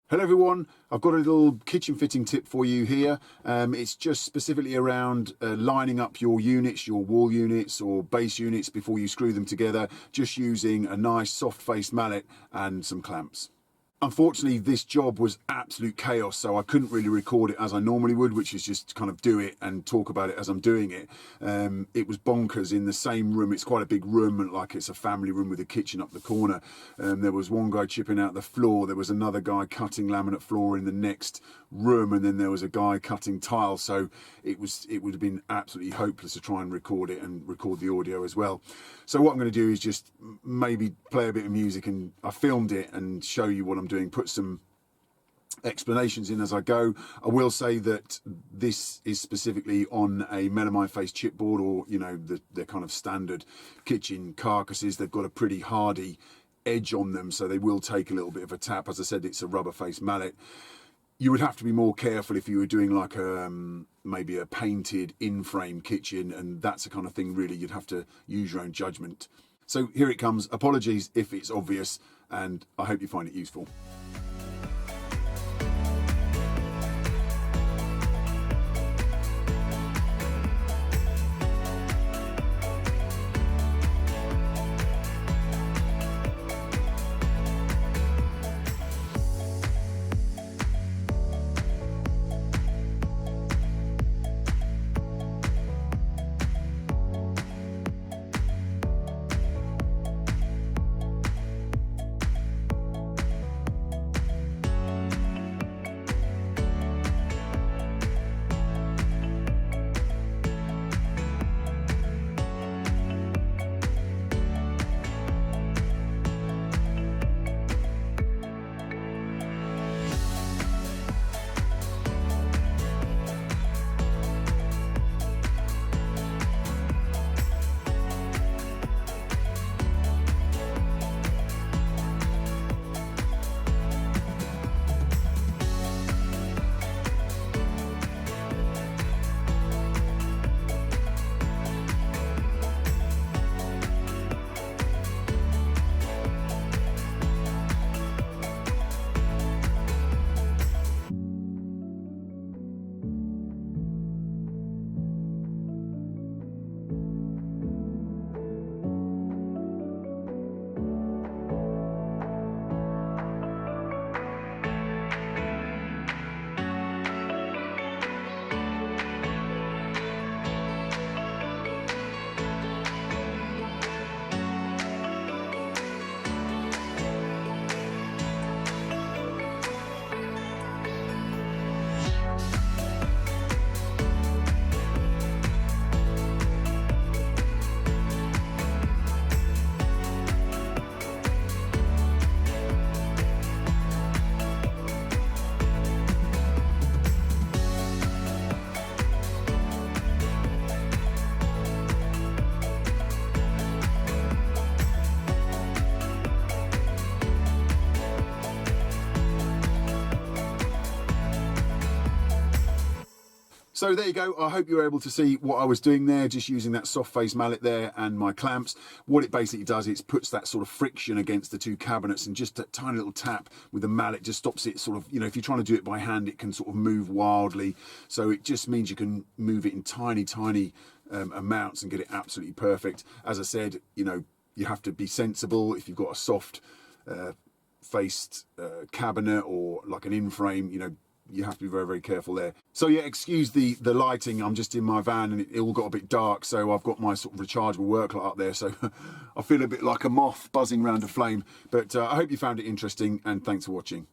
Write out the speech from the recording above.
Hello everyone, I've got a little kitchen fitting tip for you here. It's just specifically around lining up your units, your wall units or base units before you screw them together, just using a nice soft faced mallet and some clamps. Unfortunately, this job was absolute chaos, so I couldn't really record it as I normally would, which is just kind of do it and talk about it as I'm doing it. It was bonkers in the same room. It's quite a big room, like it's a family room with a kitchen up the corner. There was one guy chipping out the floor. There was another guy cutting laminate floor in the next room, and then there was a guy cutting tile. So it would have been absolutely hopeless to try and record it and record the audio as well. So what I'm going to do is just maybe play a bit of music, and I filmed it and show you what I'm doing, put some explanations in as I go. I will say that this is specifically on a melamine face chipboard, or the kind of standard kitchen carcasses. They've got a pretty hardy edge on them, so they will take a little bit of a tap. As I said, it's a rubber face mallet. You would have to be more careful if you were doing like maybe a painted in-frame kitchen, and that's the kind of thing really you'd have to use your own judgment. So here it comes. Apologies if it's obvious, and I hope you find it useful. So there you go. I hope you were able to see what I was doing there, just using that soft face mallet there and my clamps. What it basically does is puts that sort of friction against the two cabinets, and just a tiny little tap with the mallet just stops it sort of, if you're trying to do it by hand, it can sort of move wildly. So it just means you can move it in tiny amounts and get it absolutely perfect. As I said, you have to be sensible. If you've got a soft faced cabinet or like an in-frame, you have to be very, very careful there. So yeah, excuse the lighting. I'm just in my van and it all got a bit dark. So I've got my sort of rechargeable work light up there. So I feel a bit like a moth buzzing around a flame. But I hope you found it interesting, and thanks for watching.